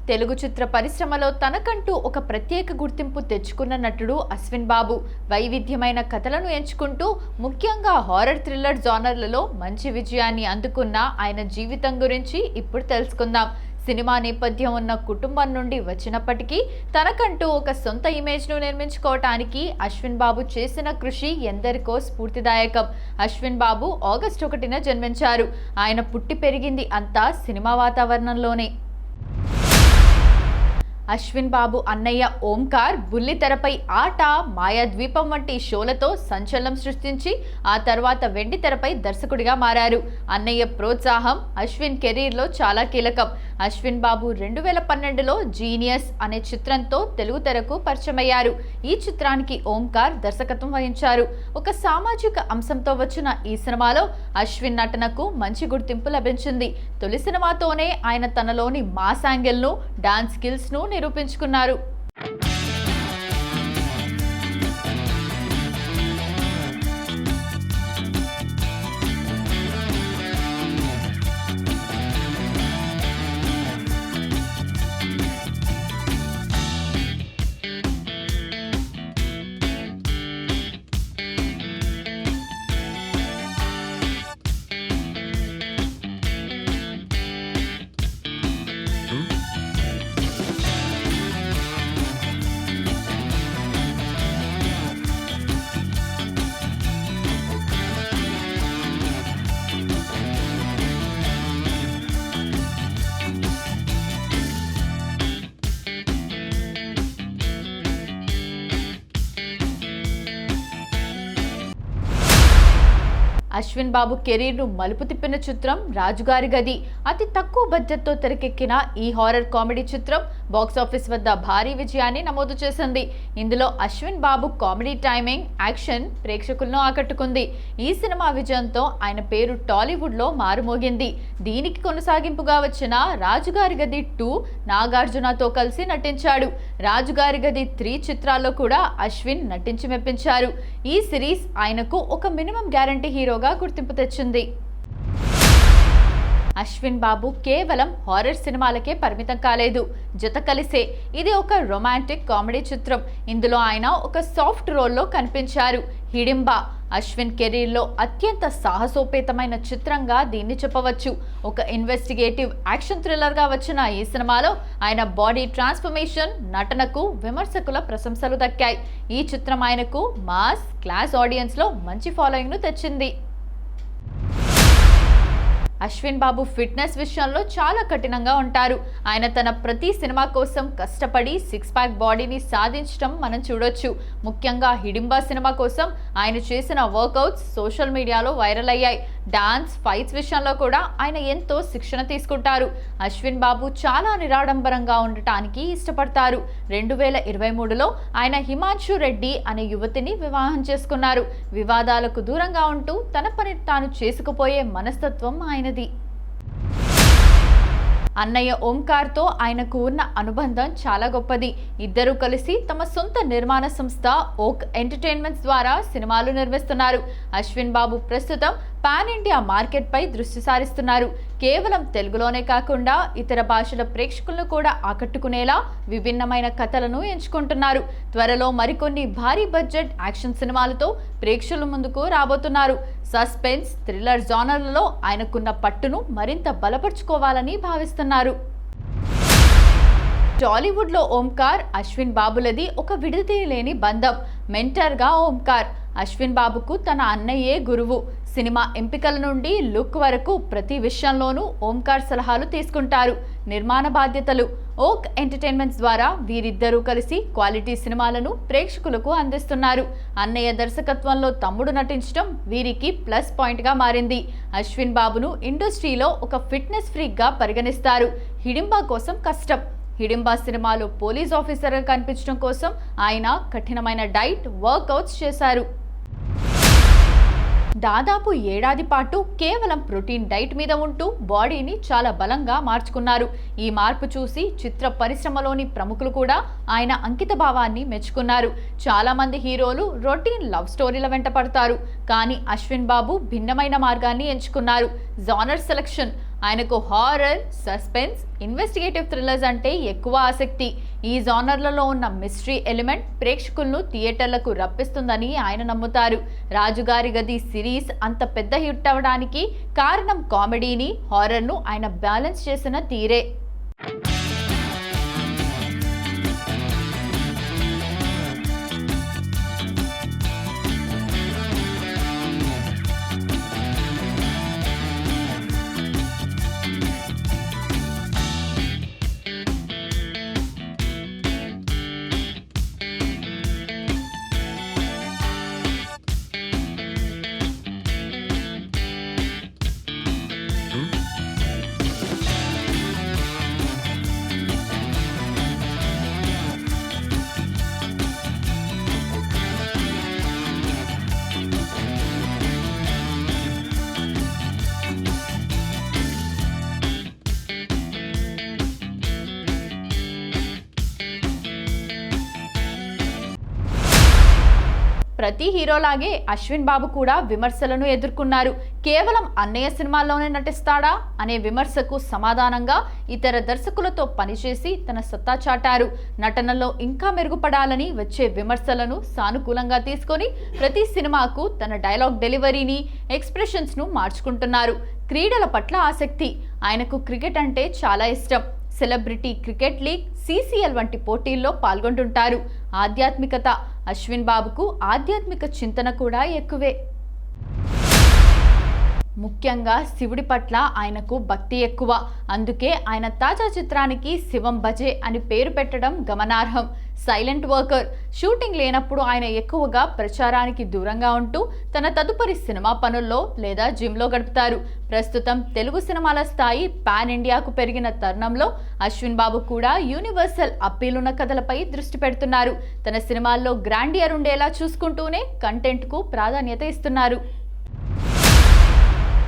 తెలుగు చిత్ర పరిశ్రమలో తనకంటూ ఒక ప్రత్యేక గుర్తింపు తెచ్చుకున్న నటుడు అశ్విన్ బాబు వైవిధ్యమైన కథలను ఎంచుకుంటూ ముఖ్యంగా హారర్ థ్రిల్లర్ జానర్లలో మంచి విజయాన్ని అందుకున్న ఆయన జీవితం గురించి ఇప్పుడు తెలుసుకుందాం. సినిమా నేపథ్యం ఉన్న కుటుంబం నుండి వచ్చినప్పటికీ తనకంటూ ఒక సొంత ఇమేజ్ను నిర్మించుకోవటానికి అశ్విన్ బాబు చేసిన కృషి ఎందరికో స్ఫూర్తిదాయకం. అశ్విన్ బాబు ఆగస్టు 1న జన్మించారు. ఆయన పుట్టి పెరిగింది అంతా సినిమా వాతావరణంలోనే. అశ్విన్ బాబు అన్నయ్య ఓంకార్ బుల్లితెరపై ఆట, మాయాద్వీపం వంటి షోలతో సంచలనం సృష్టించి ఆ తర్వాత వెండి తెరపై దర్శకుడిగా మారారు. అన్నయ్య ప్రోత్సాహం అశ్విన్ కెరీర్లో చాలా కీలకం. అశ్విన్ బాబు 2012లో జీనియస్ అనే చిత్రంతో తెలుగు తెరకు పరిచయమయ్యారు. ఈ చిత్రానికి ఓంకార్ దర్శకత్వం వహించారు. ఒక సామాజిక అంశంతో వచ్చిన ఈ సినిమాలో అశ్విన్ నటనకు మంచి గుర్తింపు లభించింది. తొలి సినిమాతోనే ఆయన తనలోని మాస్ యాంగిల్ను, డాన్స్ స్కిల్స్ను నిరూపించుకున్నారు. అశ్విన్ బాబు కెరీర్ను మలుపు తిప్పిన చిత్రం రాజుగారి గది. అతి తక్కువ బడ్జెట్తో తెరకెక్కిన ఈ హారర్ కామెడీ చిత్రం బాక్సాఫీస్ వద్ద భారీ విజయాన్ని నమోదు చేసింది. ఇందులో అశ్విన్ బాబు కామెడీ టైమింగ్, యాక్షన్ ప్రేక్షకులను ఆకట్టుకుంది. ఈ సినిమా విజయంతో ఆయన పేరు టాలీవుడ్లో మారుమోగింది. దీనికి కొనసాగింపుగా వచ్చిన రాజుగారి గది 2 నాగార్జునతో కలిసి నటించాడు. రాజుగారి గది 3 చిత్రాల్లో కూడా అశ్విన్ నటించి మెప్పించారు. ఈ సిరీస్ ఆయనకు ఒక మినిమం గ్యారంటీ హీరోగా గుర్తింపు తెచ్చింది. అశ్విన్ బాబు కేవలం హారర్ సినిమాలకే పరిమితం కాలేదు. జత కలిసే ఇది ఒక రొమాంటిక్ కామెడీ చిత్రం. ఇందులో ఆయన ఒక సాఫ్ట్ రోల్లో కనిపించారు. హిడింబ అశ్విన్ కెరీర్లో అత్యంత సాహసోపేతమైన చిత్రంగా దీన్ని చెప్పవచ్చు. ఒక ఇన్వెస్టిగేటివ్ యాక్షన్ థ్రిల్లర్గా వచ్చిన ఈ సినిమాలో ఆయన బాడీ ట్రాన్స్ఫర్మేషన్, నటనకు విమర్శకుల ప్రశంసలు దక్కాయి. ఈ చిత్రం ఆయనకు మాస్ క్లాస్ ఆడియన్స్లో మంచి ఫాలోయింగ్ను తెచ్చింది. అశ్విన్ బాబు ఫిట్నెస్ విషయంలో చాలా కఠినంగా ఉంటారు. ఆయన తన ప్రతి సినిమా కోసం కష్టపడి 6 ప్యాక్ బాడీని సాధించడం మనం చూడొచ్చు. ముఖ్యంగా హిడింబా సినిమా కోసం ఆయన చేసిన వర్కౌట్స్ సోషల్ మీడియాలో వైరల్ అయ్యాయి. డాన్స్, ఫైట్స్ విషయంలో కూడా ఆయన ఎంతో శిక్షణ తీసుకుంటారు. అశ్విన్ బాబు చాలా నిరాడంబరంగా ఉండటానికి ఇష్టపడతారు. 2023లో ఆయన హిమాన్షు రెడ్డి అనే యువతిని వివాహం చేసుకున్నారు. వివాదాలకు దూరంగా ఉంటూ తన పని తాను చేసుకుపోయే మనస్తత్వం ఆయనది. అన్నయ్య ఓంకార్తో ఆయనకు ఉన్న అనుబంధం చాలా గొప్పది. ఇద్దరూ కలిసి తమ సొంత నిర్మాణ సంస్థ ఓక్ ఎంటర్టైన్మెంట్స్ ద్వారా సినిమాలు నిర్మిస్తున్నారు. అశ్విన్ బాబు ప్రస్తుతం పాన్ ఇండియా మార్కెట్పై దృష్టి సారిస్తున్నారు. కేవలం తెలుగులోనే కాకుండా ఇతర భాషల ప్రేక్షకులను కూడా ఆకట్టుకునేలా విభిన్నమైన కథలను ఎంచుకుంటున్నారు. త్వరలో మరికొన్ని భారీ బడ్జెట్ యాక్షన్ సినిమాలతో ప్రేక్షకుల ముందుకు రాబోతున్నారు. సస్పెన్స్, థ్రిల్లర్ జానర్లలో ఆయనకున్న పట్టును మరింత బలపరుచుకోవాలని భావిస్తున్నారు. టాలీవుడ్లో ఓంకార్, అశ్విన్ బాబులది ఒక విడదీయలేని బంధం. మెంటర్గా ఓంకార్ అశ్విన్ బాబుకు తన అన్నయ్యే గురువు. సినిమా ఎంపికల నుండి లుక్ వరకు ప్రతి విషయంలోనూ ఓంకార్ సలహాలు తీసుకుంటారు. నిర్మాణ బాధ్యతలు ఓక్ ఎంటర్టైన్మెంట్స్ ద్వారా వీరిద్దరూ కలిసి క్వాలిటీ సినిమాలను ప్రేక్షకులకు అందిస్తున్నారు. అన్నయ్య దర్శకత్వంలో తమ్ముడు నటించడం వీరికి ప్లస్ పాయింట్గా మారింది. అశ్విన్ బాబును ఇండస్ట్రీలో ఒక ఫిట్నెస్ ఫ్రీక్గా పరిగణిస్తారు. హిడింబా కోసం కష్టం. హిడింబా సినిమాలో పోలీస్ ఆఫీసర్గా కనిపించడం కోసం ఆయన కఠినమైన డైట్, వర్కౌట్స్ చేశారు. దాదాపు ఏడాది పాటు కేవలం ప్రోటీన్ డైట్ మీద ఉంటూ బాడీని చాలా బలంగా మార్చుకున్నారు. ఈ మార్పు చూసి చిత్ర పరిశ్రమలోని ప్రముఖులు కూడా ఆయన అంకిత భావాన్ని మెచ్చుకున్నారు. చాలా మంది హీరోలు రొటీన్ లవ్ స్టోరీల వెంట పడతారు, కానీ అశ్విన్ బాబు భిన్నమైన మార్గాన్ని ఎంచుకున్నారు. జానర్ సెలక్షన్ ఆయనకు హారర్, సస్పెన్స్, ఇన్వెస్టిగేటివ్ థ్రిల్లర్స్ అంటే ఎక్కువ ఆసక్తి. ఈ జానర్లలో ఉన్న మిస్టరీ ఎలిమెంట్ ప్రేక్షకులను థియేటర్లకు రప్పిస్తుందని ఆయన నమ్ముతారు. రాజుగారి గది సిరీస్ అంత పెద్ద హిట్ అవ్వడానికి కారణం కామెడీని, హారర్ను ఆయన బ్యాలెన్స్ చేసిన తీరే. ప్రతి హీరోలాగే అశ్విన్ బాబు కూడా విమర్శలను ఎదుర్కొన్నారు. కేవలం అన్నయ్య సినిమాల్లోనే నటిస్తాడా అనే విమర్శకు సమాధానంగా ఇతర దర్శకులతో పనిచేసి తన సత్తా చాటారు. నటనలో ఇంకా మెరుగుపడాలని వచ్చే విమర్శలను సానుకూలంగా తీసుకొని ప్రతి సినిమాకు తన డైలాగ్ డెలివరీని, ఎక్స్ప్రెషన్స్ను మార్చుకుంటున్నారు. క్రీడల పట్ల ఆసక్తి. ఆయనకు క్రికెట్ అంటే చాలా ఇష్టం. సెలబ్రిటీ క్రికెట్ లీగ్, CCL వంటి పోటీల్లో పాల్గొంటుంటారు. ఆధ్యాత్మికత. అశ్విన్ బాబుకు ఆధ్యాత్మిక చింతన కూడా ఎక్కువే. ముఖ్యంగా శివుడి పట్ల ఆయనకు భక్తి ఎక్కువ. అందుకే ఆయన తాజా చిత్రానికి శివం భజే అని పేరు పెట్టడం గమనార్హం. Silent worker. షూటింగ్ లేనప్పుడు ఆయన ఎక్కువగా ప్రచారానికి దూరంగా ఉంటూ తన తదుపరి సినిమా పనుల్లో లేదా జిమ్లో గడుపుతారు. ప్రస్తుతం తెలుగు సినిమాల స్థాయి పాన్ ఇండియాకు పెరిగిన తరుణంలో అశ్విన్ బాబు కూడా యూనివర్సల్ అప్పీల్ ఉన్న కథలపై దృష్టి పెడుతున్నారు. తన సినిమాల్లో గ్రాండియర్ ఉండేలా చూసుకుంటూనే కంటెంట్కు ప్రాధాన్యత ఇస్తున్నారు.